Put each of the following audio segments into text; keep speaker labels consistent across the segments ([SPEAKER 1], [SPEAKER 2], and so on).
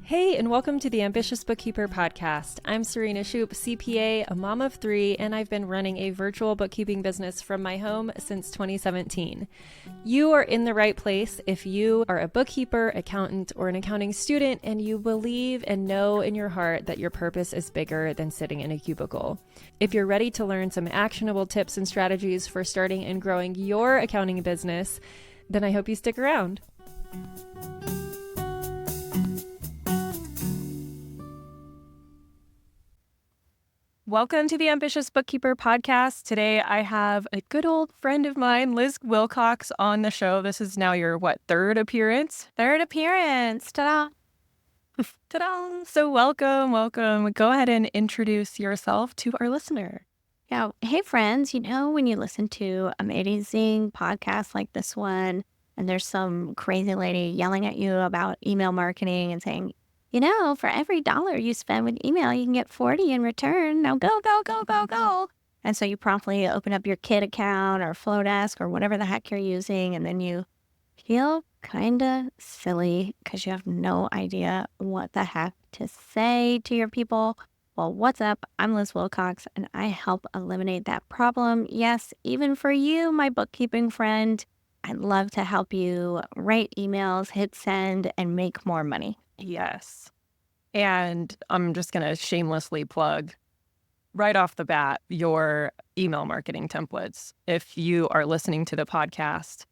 [SPEAKER 1] Hey, and welcome to the Ambitious Bookkeeper Podcast. I'm Serena Shoup, CPA, a mom of three, and I've been running a virtual bookkeeping business from my home since 2017. You are in the right place if you are a bookkeeper, accountant, or an accounting student, and you believe and know in your heart that your purpose is bigger than sitting in a cubicle. If you're ready to learn some actionable tips and strategies for starting and growing your accounting business, then I hope you stick around. Welcome to the Ambitious Bookkeeper Podcast. Today I have a good old friend of mine, Liz Wilcox, on the show. This is now your, third appearance?
[SPEAKER 2] Third appearance. Ta-da.
[SPEAKER 1] Ta-da! So welcome. Go ahead and introduce yourself to our listener.
[SPEAKER 2] Yeah. Hey, friends. When you listen to amazing podcasts like this one, and there's some crazy lady yelling at you about email marketing and saying, for every $1 you spend with email, you can get 40 in return. Now go, go, go, go, go. And so you promptly open up your Kit account or Flowdesk or whatever the heck you're using, and then you feel kind of silly because you have no idea what the heck to say to your people. Well, what's up? I'm Liz Wilcox, and I help eliminate that problem. Yes, even for you, my bookkeeping friend, I'd love to help you write emails, hit send, and make more money.
[SPEAKER 1] Yes. And I'm just going to shamelessly plug right off the bat your email marketing templates. If you are listening to the podcast,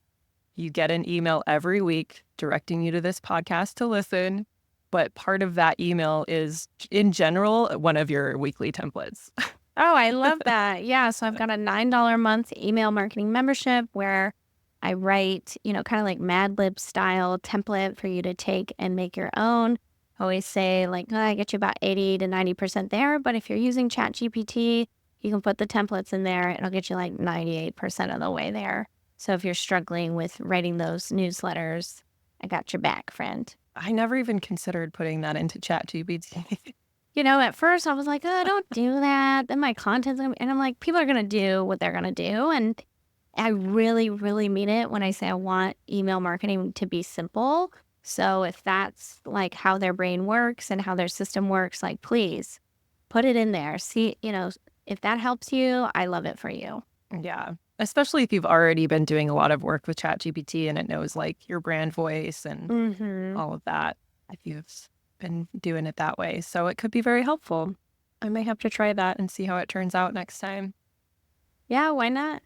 [SPEAKER 1] you get an email every week directing you to this podcast to listen. But part of that email is, in general, one of your weekly templates.
[SPEAKER 2] Oh, I love that. Yeah. So I've got a $9 a month email marketing membership where I write, kind of like Mad Lib style template for you to take and make your own. I always say I get you about 80 to 90% there. But if you're using ChatGPT, you can put the templates in there. It'll get you 98% of the way there. So if you're struggling with writing those newsletters, I got your back, friend.
[SPEAKER 1] I never even considered putting that into ChatGPT.
[SPEAKER 2] At first I was like, oh, don't do that. Then my content's and I'm like, people are going to do what they're going to do. And I really, really mean it when I say I want email marketing to be simple. So if that's how their brain works and how their system works, please put it in there. See, if that helps you, I love it for you.
[SPEAKER 1] Yeah. Especially if you've already been doing a lot of work with ChatGPT and it knows your brand voice and all of that, if you've been doing it that way. So it could be very helpful. I may have to try that and see how it turns out next time.
[SPEAKER 2] Yeah, why not?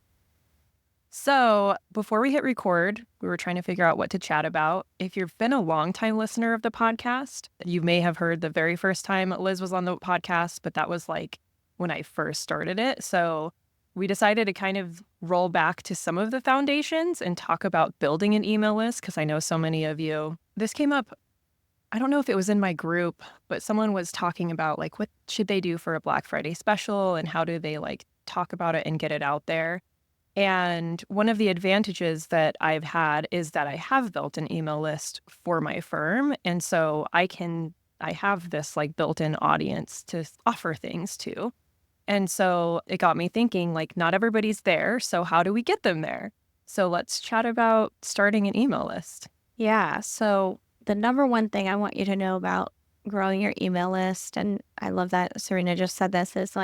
[SPEAKER 1] So before we hit record, we were trying to figure out what to chat about. If you've been a longtime listener of the podcast, you may have heard the very first time Liz was on the podcast, but that was when I first started it. So we decided to kind of roll back to some of the foundations and talk about building an email list, because I know so many of you, this came up, I don't know if it was in my group, but someone was talking about what should they do for a Black Friday special and how do they talk about it and get it out there. And one of the advantages that I've had is that I have built an email list for my firm. And so I have this built-in audience to offer things to. And so it got me thinking, not everybody's there. So how do we get them there? So let's chat about starting an email list.
[SPEAKER 2] Yeah. So the number one thing I want you to know about growing your email list, and I love that Serena just said this, is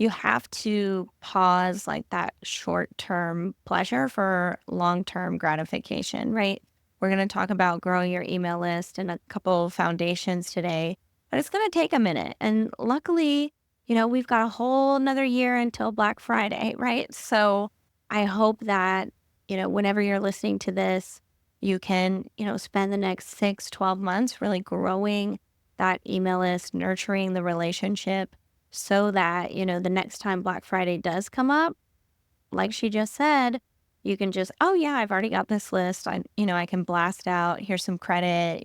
[SPEAKER 2] you have to pause that short-term pleasure for long-term gratification, right? We're going to talk about growing your email list and a couple of foundations today, but it's going to take a minute. And luckily, we've got a whole another year until Black Friday, right? So I hope that, whenever you're listening to this, you can, spend the next 6-12 months really growing that email list, nurturing the relationship, so that, the next time Black Friday does come up, like she just said, you can just, oh yeah, I've already got this list. I can blast out, here's some credit,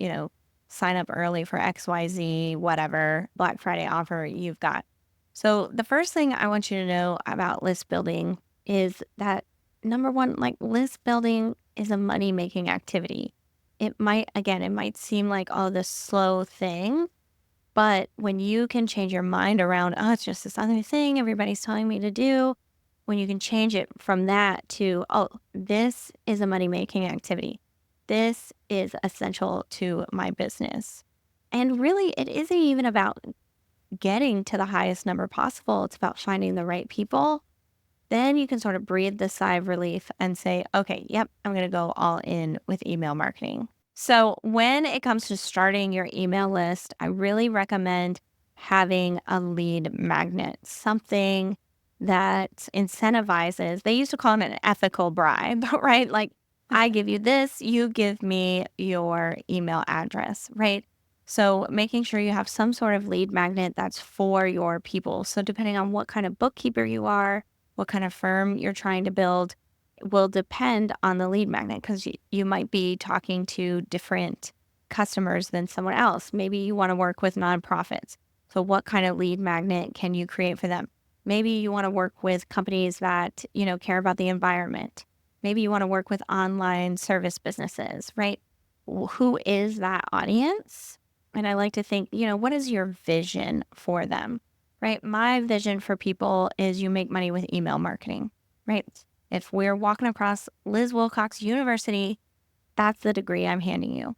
[SPEAKER 2] sign up early for XYZ, whatever Black Friday offer you've got. So the first thing I want you to know about list building is that number one, list building is a money-making activity. It might seem like, oh, this slow thing. But when you can change your mind around, oh, it's just this other thing everybody's telling me to do, when you can change it from that to, oh, this is a money-making activity. This is essential to my business. And really, it isn't even about getting to the highest number possible. It's about finding the right people. Then you can sort of breathe the sigh of relief and say, okay, yep, I'm going to go all in with email marketing. So when it comes to starting your email list, I really recommend having a lead magnet, something that incentivizes. They used to call it an ethical bribe, right? Like, I give you this, you give me your email address, right? So making sure you have some sort of lead magnet that's for your people. So depending on what kind of bookkeeper you are, what kind of firm you're trying to build, will depend on the lead magnet, because you might be talking to different customers than someone else. Maybe you want to work with nonprofits. So what kind of lead magnet can you create for them? Maybe you want to work with companies that, care about the environment. Maybe you want to work with online service businesses, right? Who is that audience? And I like to think, what is your vision for them, right? My vision for people is you make money with email marketing, right? If we're walking across Liz Wilcox University, that's the degree I'm handing you.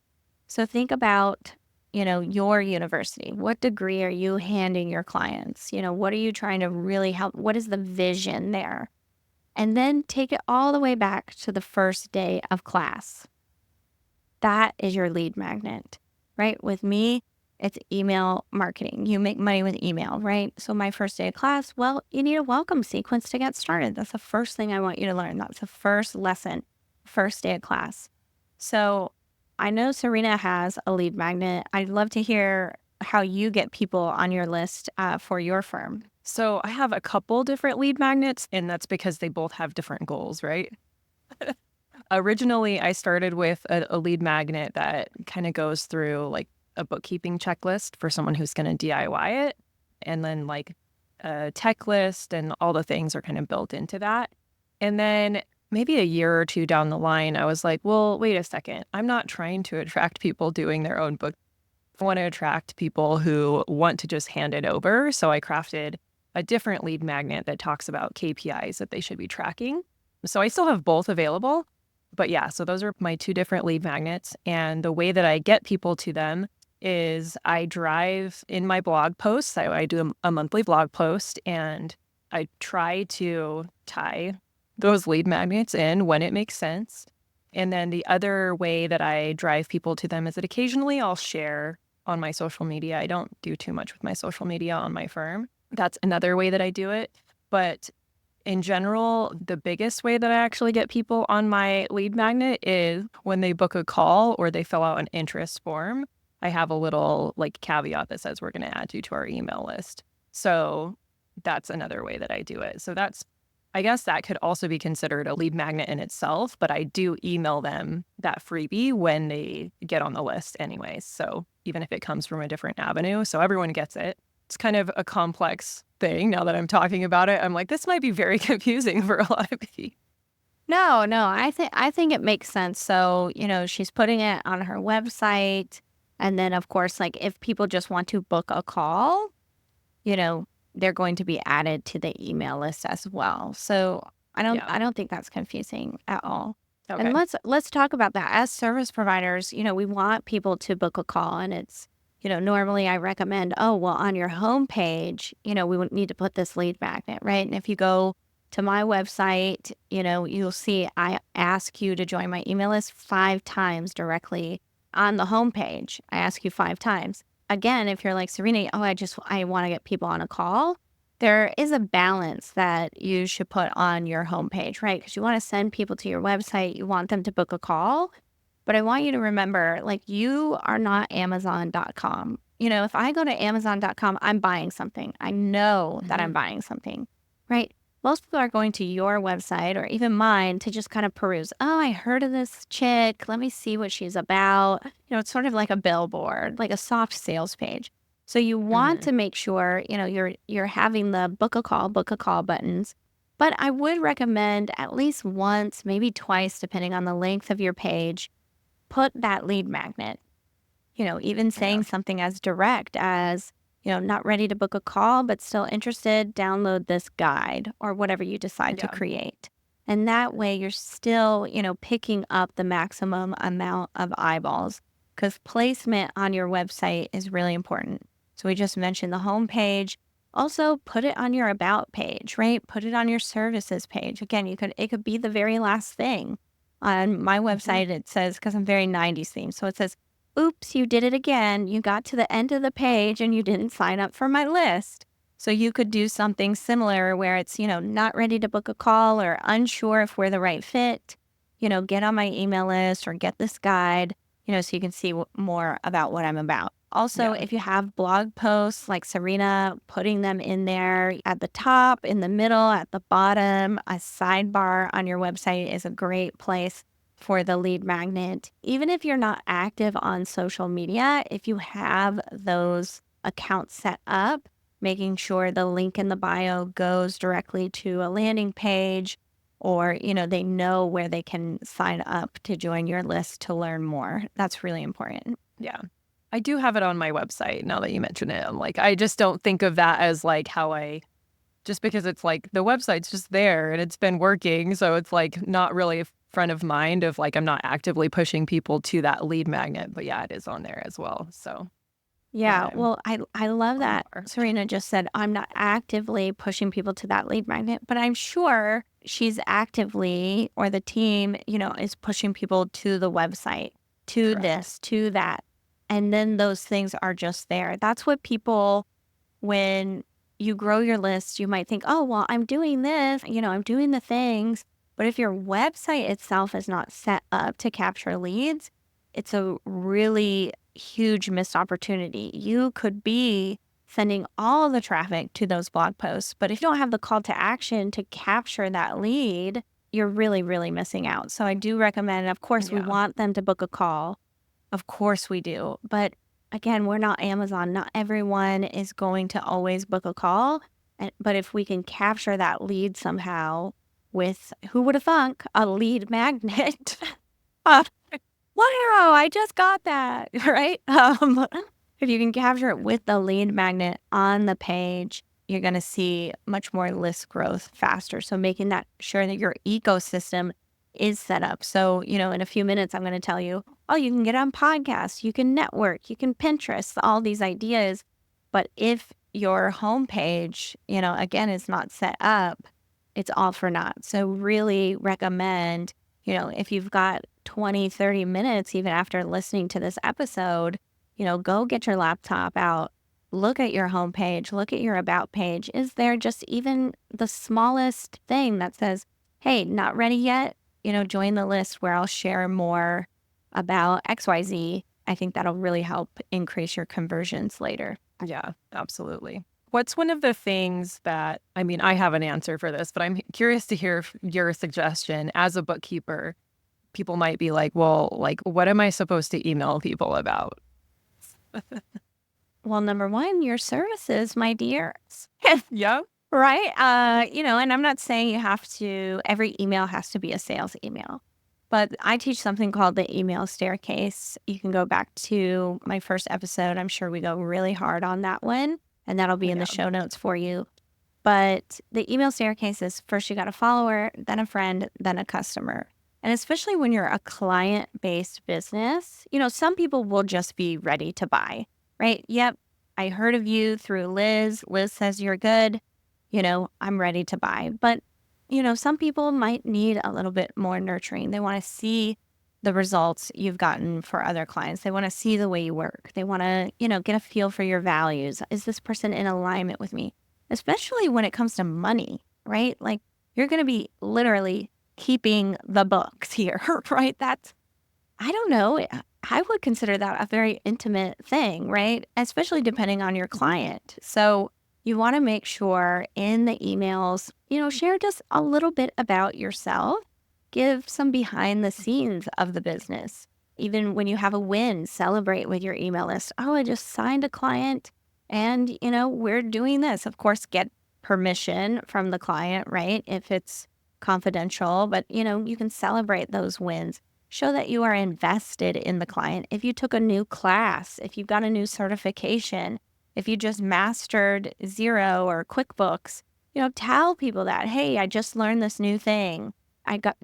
[SPEAKER 2] So think about, your university. What degree are you handing your clients? What are you trying to really help? What is the vision there? And then take it all the way back to the first day of class. That is your lead magnet, right? With me, it's email marketing. You make money with email, right? So my first day of class, well, you need a welcome sequence to get started. That's the first thing I want you to learn. That's the first lesson, first day of class. So I know Serena has a lead magnet. I'd love to hear how you get people on your list for your firm.
[SPEAKER 1] So I have a couple different lead magnets, and that's because they both have different goals, right? Originally, I started with a lead magnet that kind of goes through like a bookkeeping checklist for someone who's going to DIY it. And then like a tech list and all the things are kind of built into that. And then maybe a year or two down the line, I was like, well, wait a second. I'm not trying to attract people doing their own book. I want to attract people who want to just hand it over. So I crafted a different lead magnet that talks about KPIs that they should be tracking. So I still have both available. But yeah, so those are my two different lead magnets. And the way that I get people to them is I drive in my blog posts. I do a monthly blog post, and I try to tie those lead magnets in when it makes sense. And then the other way that I drive people to them is that occasionally I'll share on my social media. I don't do too much with my social media on my firm. That's another way that I do it. But in general, the biggest way that I actually get people on my lead magnet is when they book a call or they fill out an interest form. I have a little like caveat that says we're going to add you to our email list. So that's another way that I do it. So I guess that could also be considered a lead magnet in itself, but I do email them that freebie when they get on the list anyways. So even if it comes from a different avenue, so everyone gets it. It's kind of a complex thing. Now that I'm talking about it, I'm like, this might be very confusing for a lot of people.
[SPEAKER 2] No, I think it makes sense. So, she's putting it on her website. And then of course, like if people just want to book a call, they're going to be added to the email list as well. So I don't think that's confusing at all.
[SPEAKER 1] Okay.
[SPEAKER 2] And let's talk about that. As service providers, we want people to book a call, and it's, normally I recommend, on your homepage, we would need to put this lead magnet, right? And if you go to my website, you'll see I ask you to join my email list 5 times directly on the homepage. I ask you 5 times. Again, if you're like, Serena, I want to get people on a call, there is a balance that you should put on your homepage, right? Because you want to send people to your website, you want them to book a call. But I want you to remember, like, you are not Amazon.com. If I go to Amazon.com, I'm buying something. I know that I'm buying something, right? Most people are going to your website or even mine to just kind of peruse. Oh, I heard of this chick. Let me see what she's about. It's sort of like a billboard, like a soft sales page. So you want to make sure, you're having the book a call buttons. But I would recommend at least once, maybe twice, depending on the length of your page, put that lead magnet, even saying something as direct as, not ready to book a call, but still interested, download this guide or whatever you decide to create. And that way you're still, picking up the maximum amount of eyeballs. because placement on your website is really important. So we just mentioned the home page. Also, put it on your about page, right? Put it on your services page. Again, it could be the very last thing. On my
[SPEAKER 1] Mhm.
[SPEAKER 2] website, it says, because I'm very 90s themed, so it says, oops, you did it again. You got to the end of the page and you didn't sign up for my list. So you could do something similar where it's, not ready to book a call or unsure if we're the right fit. Get on my email list or get this guide, so you can see more about what I'm about. Also,
[SPEAKER 1] Yeah.
[SPEAKER 2] if you have blog posts like Serena, putting them in there at the top, in the middle, at the bottom, a sidebar on your website is a great place for the lead magnet. Even if you're not active on social media, if you have those accounts set up, making sure the link in the bio goes directly to a landing page or, they know where they can sign up to join your list to learn more. That's really important.
[SPEAKER 1] Yeah. I do have it on my website now that you mention it. I'm like, I just don't think of that as like how I just because it's like the website's just there and it's been working. So it's like not really front of mind of like I'm not actively pushing people to that lead magnet. But yeah, it is on there as well. So
[SPEAKER 2] Yeah,
[SPEAKER 1] I'm
[SPEAKER 2] well, I love
[SPEAKER 1] on
[SPEAKER 2] that
[SPEAKER 1] more.
[SPEAKER 2] Serena just said, I'm not actively pushing people to that lead magnet, but I'm sure she's actively, or the team, is pushing people to the website, to
[SPEAKER 1] Correct.
[SPEAKER 2] this, to that. And then those things are just there. That's what people, when you grow your list, you might think, oh, well, I'm doing this, I'm doing the things. But if your website itself is not set up to capture leads, it's a really huge missed opportunity. You could be sending all the traffic to those blog posts, but if you don't have the call to action to capture that lead, you're really, really missing out. So I do recommend, of course, we
[SPEAKER 1] Yeah.
[SPEAKER 2] want them to book a call. Of course we do. But again, we're not Amazon. Not everyone is going to always book a call. But if we can capture that lead somehow with, who would have thunk, a lead magnet? uh, wow, I just got that, right? If you can capture it with the lead magnet on the page, you're going to see much more list growth faster. So making that sure that your ecosystem is set up. So, in a few minutes, I'm going to tell you, oh, you can get on podcasts, you can network, you can Pinterest, all these ideas. But if your homepage, again, is not set up, it's all for naught. So really recommend, if you've got 20, 30 minutes, even after listening to this episode, go get your laptop out, look at your homepage, look at your about page. Is there just even the smallest thing that says, hey, not ready yet? Join the list where I'll share more about XYZ. I think that'll really help increase your conversions later.
[SPEAKER 1] Yeah, absolutely. What's one of the things that, I mean, I have an answer for this, but I'm curious to hear your suggestion as a bookkeeper. People might be like, well, like, what am I supposed to email people about?
[SPEAKER 2] Well, number one, your services, my dear.
[SPEAKER 1] Yeah.
[SPEAKER 2] Right? And I'm not saying every email has to be a sales email, but I teach something called the email staircase. You can go back to my first episode. I'm sure we go really hard on that one, and that'll be in the
[SPEAKER 1] Yeah.
[SPEAKER 2] show notes for you. But the email staircase is first you got a follower, then a friend, then a customer. And especially when you're a client based business, some people will just be ready to buy, right? Yep. I heard of you through Liz. Liz says you're good. I'm ready to buy. But, some people might need a little bit more nurturing. They want to see the results you've gotten for other clients. They want to see the way you work. They want to, get a feel for your values. Is this person in alignment with me? Especially when it comes to money, right? Like you're going to be literally keeping the books here, right? I don't know. I would consider that a very intimate thing, right? Especially depending on your client. So you want to make sure in the emails, share just a little bit about yourself, give some behind the scenes of the business. Even when you have a win, celebrate with your email list. Oh, I just signed a client and, we're doing this. Of course, get permission from the client, right? If it's confidential, but, you can celebrate those wins. Show that you are invested in the client. If you took a new class, if you've got a new certification, if you just mastered Xero or QuickBooks, tell people that, hey, I just learned this new thing.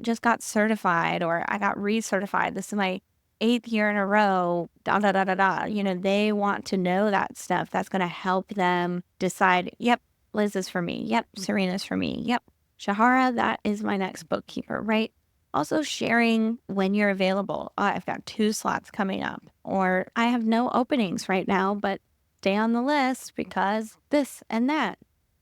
[SPEAKER 2] Just got certified or I got recertified. This is my 8th year in a row, da, da, da, da, da. They want to know that stuff. That's going to help them decide, yep, Liz is for me. Yep, Serena's for me. Yep, Shahara, that is my next bookkeeper, right? Also sharing when you're available. I've got 2 slots coming up, or I have no openings right now, but stay on the list because this and that.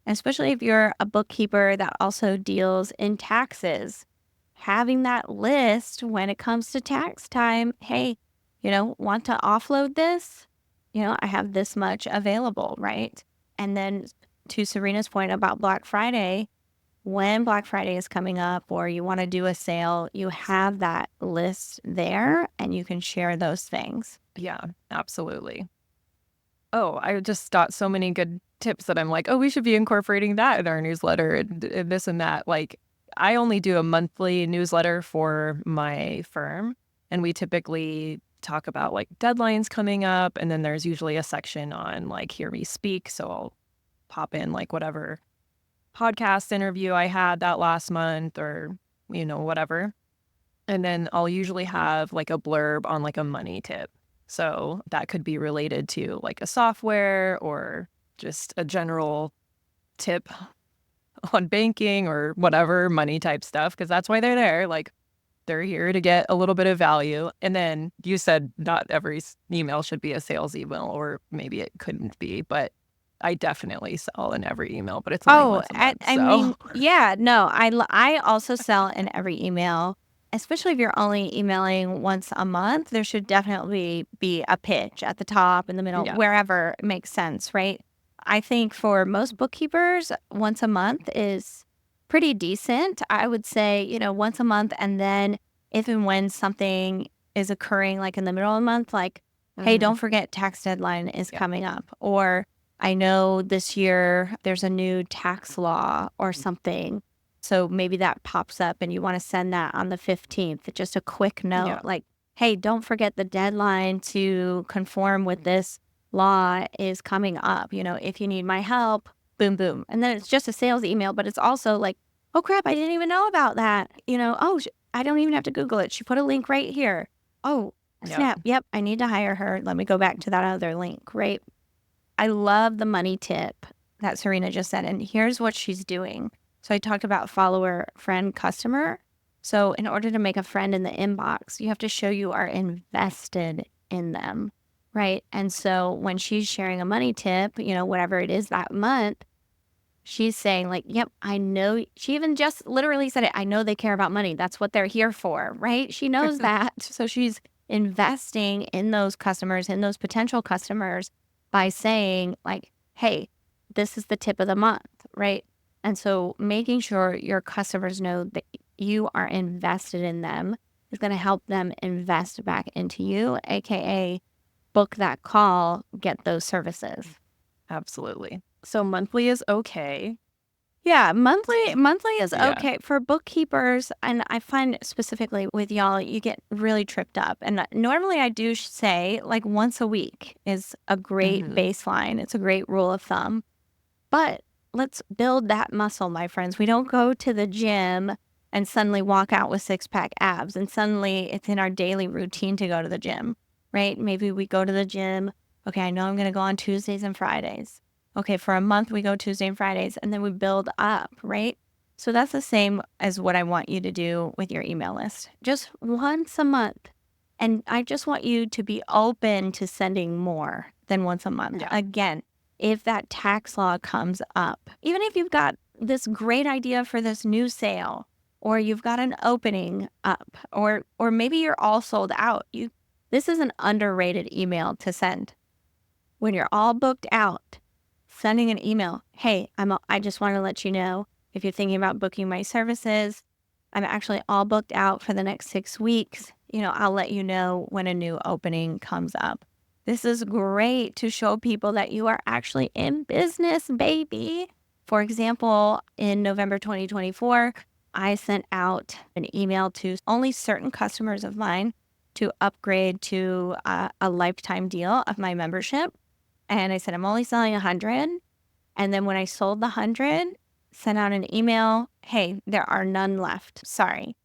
[SPEAKER 2] Especially if you're a bookkeeper that also deals in taxes, having that list when it comes to tax time. Hey, want to offload this? I have this much available, right? And then to Serena's point about Black Friday, when Black Friday is coming up or you want to do a sale, you have that list there and you can share those things.
[SPEAKER 1] Yeah, absolutely. Oh, I just got so many good tips that I'm like, oh, we should be incorporating that in our newsletter and this and that. Like, I only do a monthly newsletter for my firm, and we typically talk about like deadlines coming up. And then there's usually a section on like hear me speak. So I'll pop in like whatever podcast interview I had that last month or, whatever. And then I'll usually have like a blurb on like a money tip. So that could be related to like a software or just a general tip on banking or whatever money type stuff, because that's why they're there. Like they're here to get a little bit of value. And then you said not every email should be a sales email, or maybe it couldn't be, but I definitely sell in every email, but it's only once a month.
[SPEAKER 2] I mean, yeah, no, I also sell in every email, especially if you're only emailing once a month. There should definitely be a pitch at the top, in the middle,
[SPEAKER 1] Yeah.
[SPEAKER 2] wherever it makes sense, right? I think for most bookkeepers, once a month is pretty decent. I would say, once a month, and then if and when something is occurring like in the middle of the month, like, hey, don't forget tax deadline is coming up, or I know this year there's a new tax law or something. So maybe that pops up and you want to send that on the 15th. Just a quick note, like, hey, don't forget the deadline to conform with this law is coming up. If you need my help, boom, boom. And then it's just a sales email, but it's also like, oh crap, I didn't even know about that. I don't even have to Google it. She put a link right here. Oh, snap. Yep, I need to hire her. Let me go back to that other link, right? I love the money tip that Serena just said, and here's what she's doing. So I talked about follower, friend, customer. So in order to make a friend in the inbox, you have to show you are invested in them, right? And so when she's sharing a money tip, whatever it is that month, she's saying like, yep, I know. She even just literally said it. I know they care about money. That's what they're here for, right? She knows that. So she's investing in those customers, in those potential customers, by saying like, hey, this is the tip of the month, right? And so making sure your customers know that you are invested in them is going to help them invest back into you, aka book that call, get those services.
[SPEAKER 1] Absolutely. So monthly is okay.
[SPEAKER 2] Yeah, monthly is okay for bookkeepers. And I find specifically with y'all, you get really tripped up. And normally I do say like once a week is a great baseline. It's a great rule of thumb. But let's build that muscle, my friends. We don't go to the gym and suddenly walk out with 6-pack abs and suddenly it's in our daily routine to go to the gym, right? Maybe we go to the gym. Okay, I know I'm going to go on Tuesdays and Fridays. Okay, for a month, we go Tuesday and Fridays, and then we build up, right? So that's the same as what I want you to do with your email list. Just once a month. And I just want you to be open to sending more than once a month. Again, if that tax law comes up, even if you've got this great idea for this new sale, or you've got an opening up, or maybe you're all sold out, this is an underrated email to send. When you're all booked out, sending an email, hey, I just want to let you know, if you're thinking about booking my services, I'm actually all booked out for the next 6 weeks. I'll let you know when a new opening comes up. This is great to show people that you are actually in business, baby. For example, in November 2024, I sent out an email to only certain customers of mine to upgrade to a lifetime deal of my membership. And I said, I'm only selling 100. And then when I sold the 100, sent out an email, hey, there are none left. Sorry.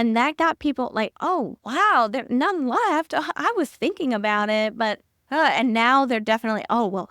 [SPEAKER 2] And that got people like, oh, wow, there's none left. I was thinking about it, but, and now they're definitely, oh, well,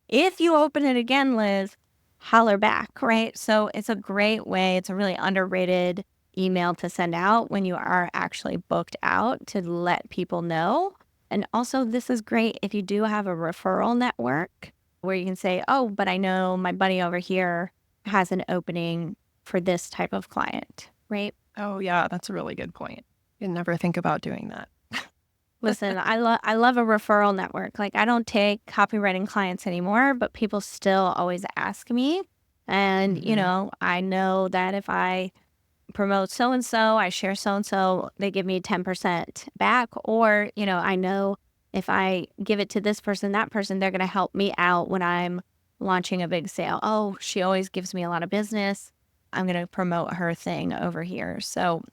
[SPEAKER 2] if you open it again, Liz, holler back, right? So it's a great way. It's a really underrated email to send out when you are actually booked out to let people know. And also, this is great if you do have a referral network where you can say, oh, but I know my buddy over here has an opening for this type of client, right?
[SPEAKER 1] Oh, yeah, that's a really good point. You never think about doing that.
[SPEAKER 2] Listen, I love a referral network. Like, I don't take copywriting clients anymore, but people still always ask me. And, I know that if I promote so-and-so, I share so-and-so, they give me 10% back. Or, I know if I give it to this person, that person, they're going to help me out when I'm launching a big sale. Oh, she always gives me a lot of business. I'm going to promote her thing over here. So,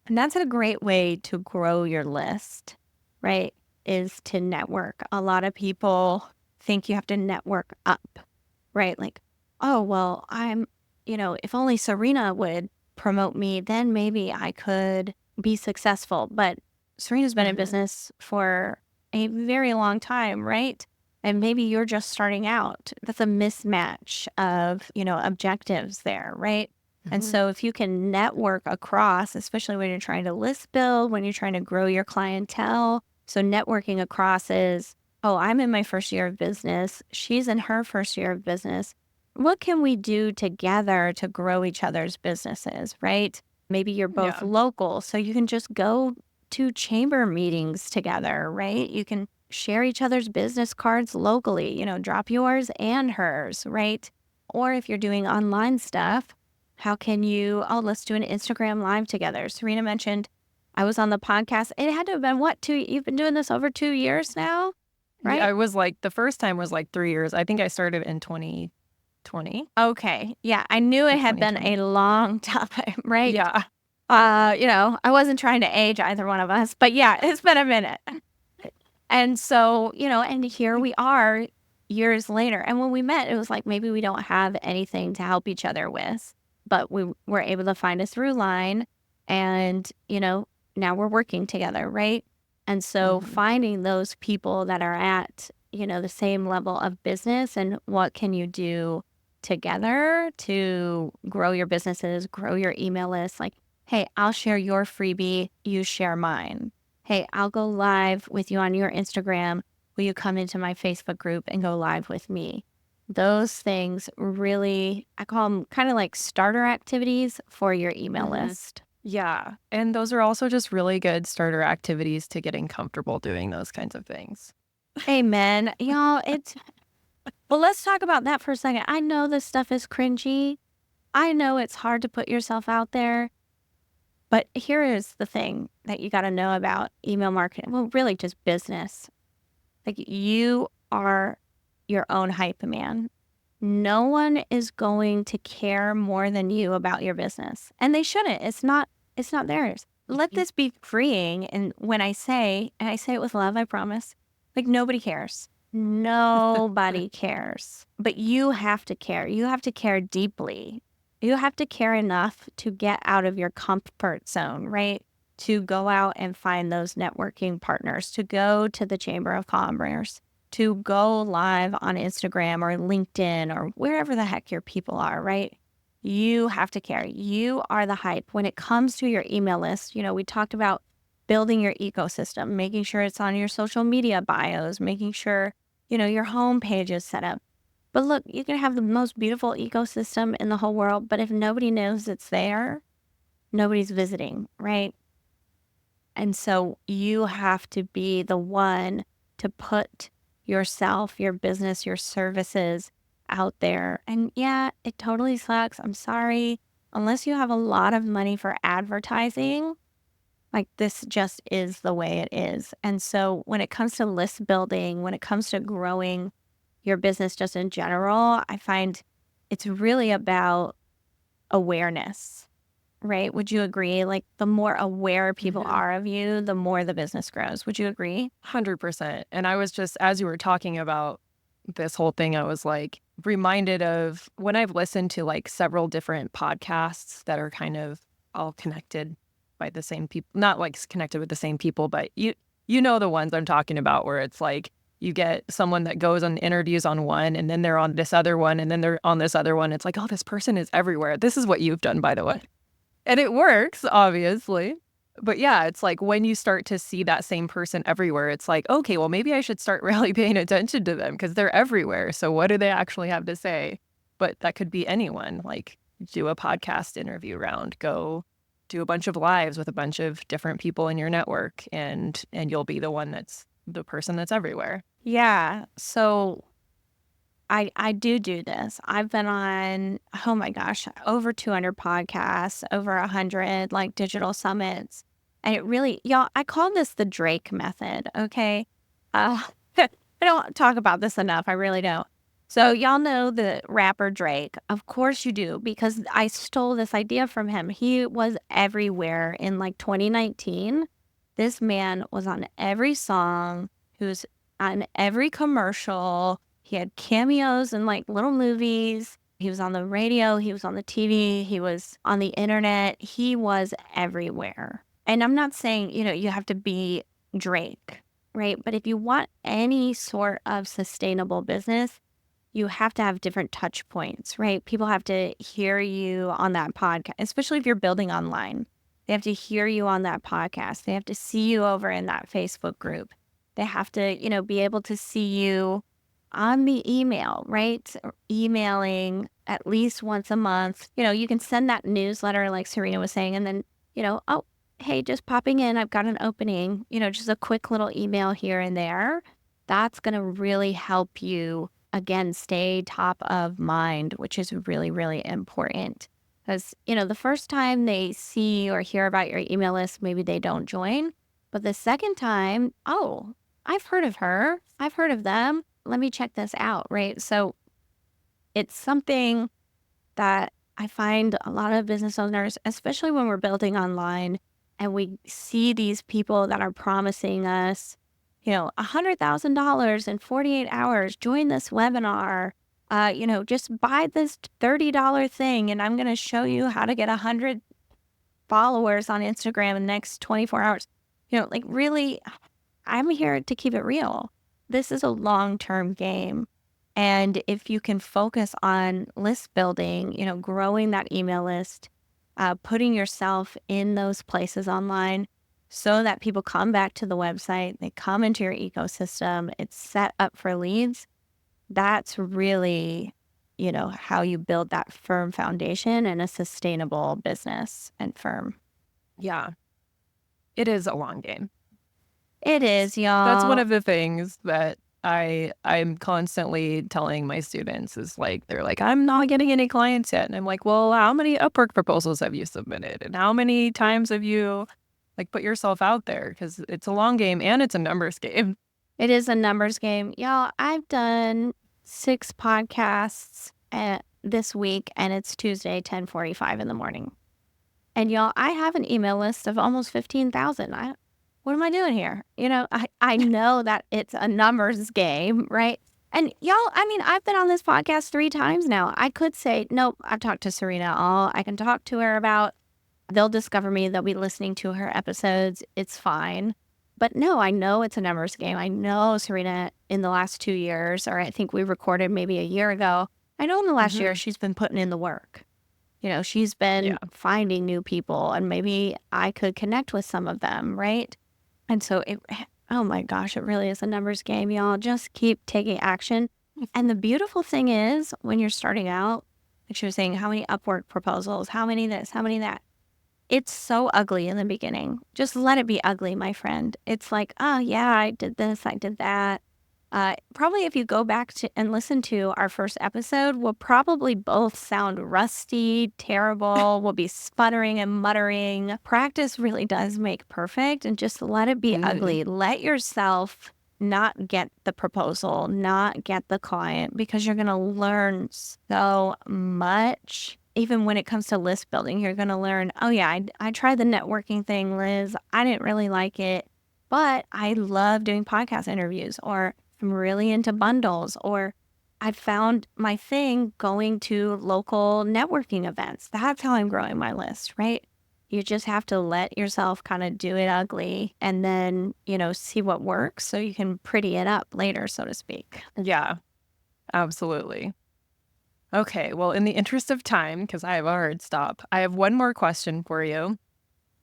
[SPEAKER 2] and that's a great way to grow your list, right? Is to network. A lot of people think you have to network up, right? Like, oh, well, if only Serena would promote me, then maybe I could be successful. But Serena's been in business for a very long time, right? And maybe you're just starting out. That's a mismatch of, objectives there, right? And so if you can network across, especially when you're trying to list build, when you're trying to grow your clientele. So networking across is, oh, I'm in my first year of business. She's in her first year of business. What can we do together to grow each other's businesses, right? Maybe you're both
[SPEAKER 1] Yeah.
[SPEAKER 2] local, so you can just go to chamber meetings together, right? You can share each other's business cards locally, drop yours and hers, right? Or if you're doing online stuff, how can you, oh, let's do an Instagram live together. Serena mentioned I was on the podcast. It had to have been you've been doing this over 2 years now, right?
[SPEAKER 1] Yeah, I was like, the first time was like 3 years. I think I started in 2020.
[SPEAKER 2] Okay. Yeah. I knew it had been
[SPEAKER 1] 2020.
[SPEAKER 2] a long time, right?
[SPEAKER 1] Yeah.
[SPEAKER 2] I wasn't trying to age either one of us, but yeah, it's been a minute. And so, and here we are years later. And when we met, it was like maybe we don't have anything to help each other with, but we were able to find a through line and, now we're working together, right? And so finding those people that are at, the same level of business and what can you do together to grow your businesses, grow your email list. Like, hey, I'll share your freebie, you share mine. Hey, I'll go live with you on your Instagram. Will you come into my Facebook group and go live with me? Those things really, I call them kind of like starter activities for your email list.
[SPEAKER 1] Yeah. And those are also just really good starter activities to getting comfortable doing those kinds of things.
[SPEAKER 2] Amen. Well, let's talk about that for a second. I know this stuff is cringy. I know it's hard to put yourself out there. But here is the thing that you got to know about email marketing. Well, really just business. Like, you are your own hype man. No one is going to care more than you about your business. And they shouldn't. It's not theirs. Let this be freeing. And when I say, and I say it with love, I promise, like, nobody cares. Nobody cares. But you have to care. You have to care deeply. You have to care enough to get out of your comfort zone, right? To go out and find those networking partners, to go to the Chamber of Commerce, to go live on Instagram or LinkedIn or wherever the heck your people are, right? You have to care. You are the hype. When it comes to your email list, we talked about building your ecosystem, making sure it's on your social media bios, making sure, your homepage is set up. But look, you can have the most beautiful ecosystem in the whole world, but if nobody knows it's there, nobody's visiting, right? And so you have to be the one to put yourself, your business, your services out there. And yeah, it totally sucks. I'm sorry. Unless you have a lot of money for advertising, like, this just is the way it is. And so when it comes to list building, when it comes to growing your business just in general, I find it's really about awareness, right? Would you agree? Like, the more aware people are of you, the more the business grows. Would you agree?
[SPEAKER 1] 100%. And I was just, as you were talking about this whole thing, I was like reminded of when I've listened to like several different podcasts that are kind of all connected. by the same people, not like connected with the same people, but you know the ones I'm talking about, where it's like you get someone that goes on interviews on one, and then they're on this other one, and then they're on this other one. It's like, oh, this person is everywhere. This is what you've done, by the way. And it works, obviously. But yeah, it's like when you start to see that same person everywhere, it's like, okay, well, maybe I should start really paying attention to them because they're everywhere. So what do they actually have to say? But that could be anyone. Like, do a podcast interview round, go do a bunch of lives with a bunch of different people in your network, and you'll be the one that's the person that's everywhere.
[SPEAKER 2] Yeah. So I do this. I've been on, oh my gosh, over 200 podcasts, over 100 like digital summits. And it really, y'all, I call this the Drake method. Okay. I don't talk about this enough. I really don't. So y'all know the rapper Drake. Of course you do, because I stole this idea from him. He was everywhere in like 2019. This man was on every song. He was on every commercial. He had cameos in like little movies. He was on the radio. He was on the TV. He was on the internet. He was everywhere. And I'm not saying, you have to be Drake, right? But if you want any sort of sustainable business, you have to have different touch points, right? People have to hear you on that podcast, especially if you're building online. They have to hear you on that podcast. They have to see you over in that Facebook group. They have to, be able to see you on the email, right? Or emailing at least once a month. You can send that newsletter like Serena was saying, and then, oh, hey, just popping in, I've got an opening, just a quick little email here and there. That's going to really help you, again, stay top of mind, which is really, really important. Because, the first time they see or hear about your email list, maybe they don't join. But the second time, oh, I've heard of her. I've heard of them. Let me check this out, right? So it's something that I find a lot of business owners, especially when we're building online and we see these people that are promising us, $100,000 in 48 hours, join this webinar, just buy this $30 thing and I'm going to show you how to get 100 followers on Instagram in the next 24 hours. Like really, I'm here to keep it real. This is a long-term game. And if you can focus on list building, growing that email list, putting yourself in those places online so that people come back to the website, they come into your ecosystem, it's set up for leads, that's really, how you build that firm foundation and a sustainable business and firm.
[SPEAKER 1] Yeah, it is a long game.
[SPEAKER 2] It is, y'all.
[SPEAKER 1] That's one of the things that I'm constantly telling my students is like, they're like, I'm not getting any clients yet. And I'm like, well, how many Upwork proposals have you submitted? And how many times have you like put yourself out there? Because it's a long game and it's a numbers game.
[SPEAKER 2] It is a numbers game. Y'all, I've done 6 podcasts this week and it's Tuesday, 10:45 in the morning. And y'all, I have an email list of almost 15,000. What am I doing here? I know that it's a numbers game, right? And y'all, I've been on this podcast 3 times now. I could say, nope, I've talked to Serena all I can talk to her about. They'll discover me. They'll be listening to her episodes. It's fine. But no, I know it's a numbers game. I know Serena in the last 2 years, or I think we recorded maybe a year ago. I know in the last year she's been putting in the work. She's been finding new people and maybe I could connect with some of them, right? And so oh my gosh, it really is a numbers game, y'all. Just keep taking action. And the beautiful thing is when you're starting out, like she was saying, how many Upwork proposals, how many this, how many that. It's so ugly in the beginning. Just let it be ugly, my friend. It's like, oh yeah, I did this, I did that. Probably if you go back to and listen to our first episode, we'll probably both sound rusty, terrible. We'll be sputtering and muttering. Practice really does make perfect, and just let it be ugly. Let yourself not get the proposal, not get the client, because you're going to learn so much. Even when it comes to list building, you're going to learn, oh yeah, I tried the networking thing, Liz. I didn't really like it, but I love doing podcast interviews, or I'm really into bundles, or I found my thing going to local networking events. That's how I'm growing my list, right? You just have to let yourself kind of do it ugly and then, see what works so you can pretty it up later, so to speak.
[SPEAKER 1] Yeah, absolutely. Okay, well, in the interest of time, because I have a hard stop, I have one more question for you.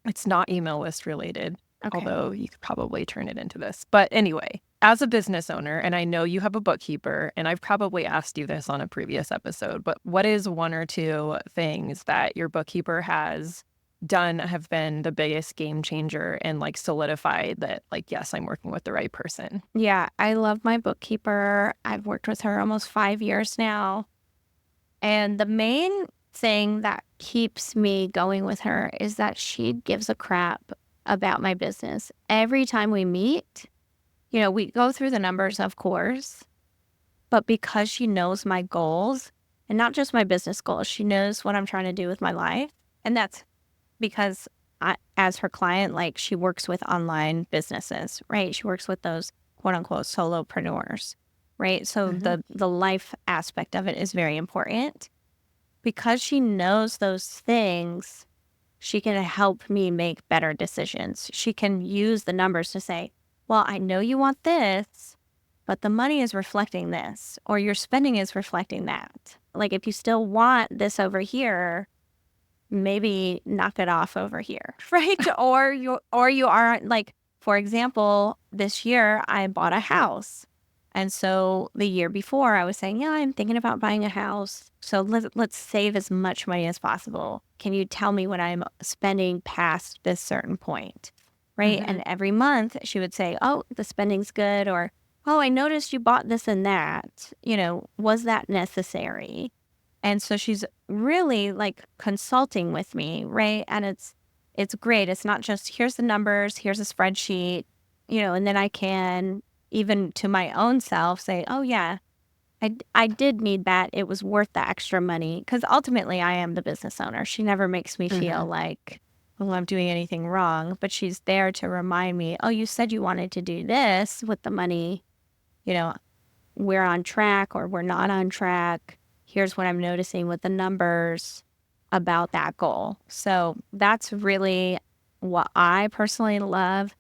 [SPEAKER 1] It's not email list related,
[SPEAKER 2] Okay.
[SPEAKER 1] although you could probably turn it into this. But anyway, as a business owner, and I know you have a bookkeeper, and I've probably asked you this on a previous episode, but what is one or two things that your bookkeeper has done have been the biggest game changer and like solidified that, like, yes, I'm working with the right person?
[SPEAKER 2] Yeah, I love my bookkeeper. I've worked with her almost 5 years now. And the main thing that keeps me going with her is that she gives a crap about my business. Every time we meet, we go through the numbers, of course, but because she knows my goals and not just my business goals, she knows what I'm trying to do with my life. And that's because as her client, like she works with online businesses, right? She works with those quote unquote solopreneurs, right? So
[SPEAKER 1] Hmm.
[SPEAKER 2] the life aspect of it is very important. Because she knows those things, she can help me make better decisions. She can use the numbers to say, well, I know you want this, but the money is reflecting this, or your spending is reflecting that. Like if you still want this over here, maybe knock it off over here, right? Or you are like, for example, this year I bought a house. And so the year before I was saying, yeah, I'm thinking about buying a house. So let's save as much money as possible. Can you tell me when I'm spending past this certain point? Right?
[SPEAKER 1] Hmm.
[SPEAKER 2] And every month she would say, oh, the spending's good, or oh, I noticed you bought this and that. Was that necessary? And so she's really like consulting with me, right? And it's great. It's not just here's the numbers, here's a spreadsheet, and then I can even to my own self say, oh yeah, I did need that. It was worth the extra money because ultimately I am the business owner. She never makes me feel
[SPEAKER 1] Hmm.
[SPEAKER 2] like, well, I'm doing anything wrong, but she's there to remind me, oh, you said you wanted to do this with the money, you know, we're on track or we're not on track. Here's what I'm noticing with the numbers about that goal. So that's really what I personally love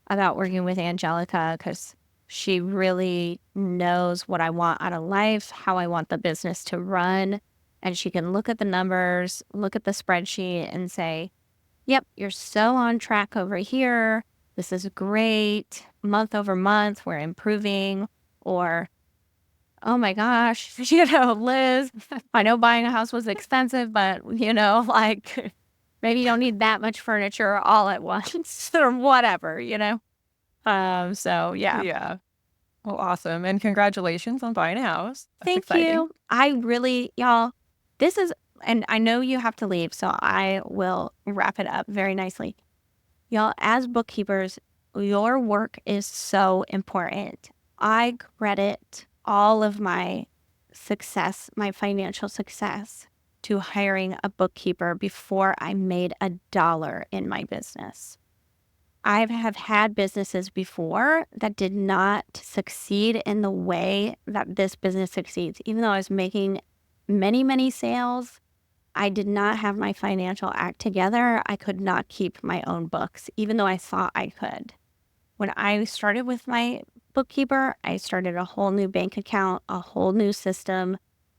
[SPEAKER 2] about working with Angelica because she really knows what I want out of life, how I want the business to run. And she can look at the numbers, look at the spreadsheet and say, yep, you're so on track over here. This is great. Month over month, we're improving. Or oh my gosh, Liz, I know buying a house was expensive, but like maybe you don't need that much furniture all at once or whatever. So yeah.
[SPEAKER 1] Yeah. Well, awesome. And congratulations on buying a house. That's
[SPEAKER 2] Thank
[SPEAKER 1] exciting.
[SPEAKER 2] you. I really, y'all, this is, and I know you have to leave, so I will wrap it up very nicely. Y'all, as bookkeepers, your work is so important. I credit all of my success, my financial success, to hiring a bookkeeper before I made a dollar in my business. I have had businesses before that did not succeed in the way that this business succeeds. Even though I was making many, many sales, I did not have my financial act together. I could not keep my own books, even though I thought I could. When I started with my bookkeeper, I started a whole new bank account, a whole new system,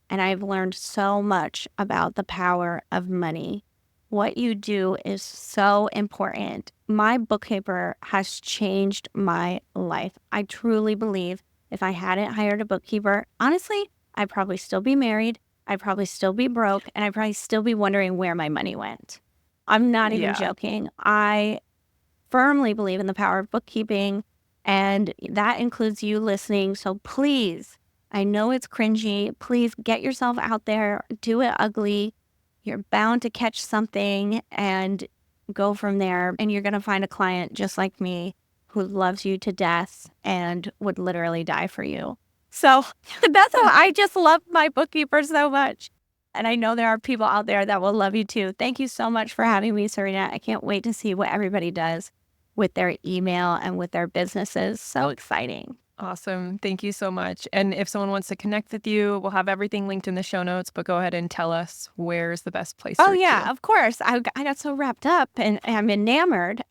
[SPEAKER 2] and I've learned so much about the power of money. What you do is so important. My bookkeeper has changed my life. I truly believe if I hadn't hired a bookkeeper, honestly, I'd probably still be married. I'd probably still be broke, and I'd probably still be wondering where my money went. I'm not even
[SPEAKER 1] Yeah.
[SPEAKER 2] joking. I firmly believe in the power of bookkeeping, and that includes you listening. So please, I know it's cringy. Please get yourself out there, do it ugly. You're bound to catch something and go from there. And you're going to find a client just like me who loves you to death and would literally die for you. So that's how I just love my bookkeeper so much. And I know there are people out there that will love you too. Thank you so much for having me, Serena. I can't wait to see what everybody does with their email and with their businesses. So exciting.
[SPEAKER 1] Awesome. Thank you so much. And if someone wants to connect with you, we'll have everything linked in the show notes, but go ahead and tell us where's the best place to
[SPEAKER 2] Oh,
[SPEAKER 1] reach
[SPEAKER 2] yeah,
[SPEAKER 1] you.
[SPEAKER 2] of course. I got so wrapped up and I'm enamored.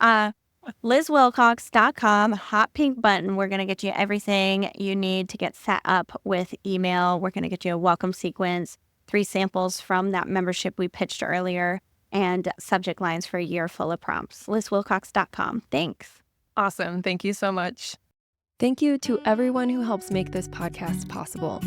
[SPEAKER 2] LizWilcox.com, hot pink button. We're going to get you everything you need to get set up with email. We're going to get you a welcome sequence, 3 samples from that membership we pitched earlier, and subject lines for a year full of prompts. LizWilcox.com. Thanks.
[SPEAKER 1] Awesome. Thank you so much. Thank you to everyone who helps make this podcast possible.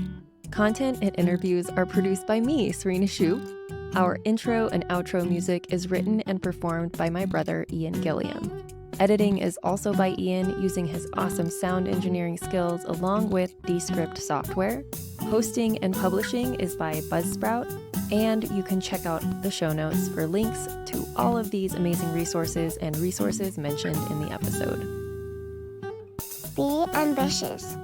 [SPEAKER 1] Content and interviews are produced by me, Serena Shoup. Our intro and outro music is written and performed by my brother, Ian Gilliam. Editing is also by Ian using his awesome sound engineering skills along with Descript software. Hosting and publishing is by Buzzsprout. And you can check out the show notes for links to all of these amazing resources and resources mentioned in the episode.
[SPEAKER 3] Be ambitious.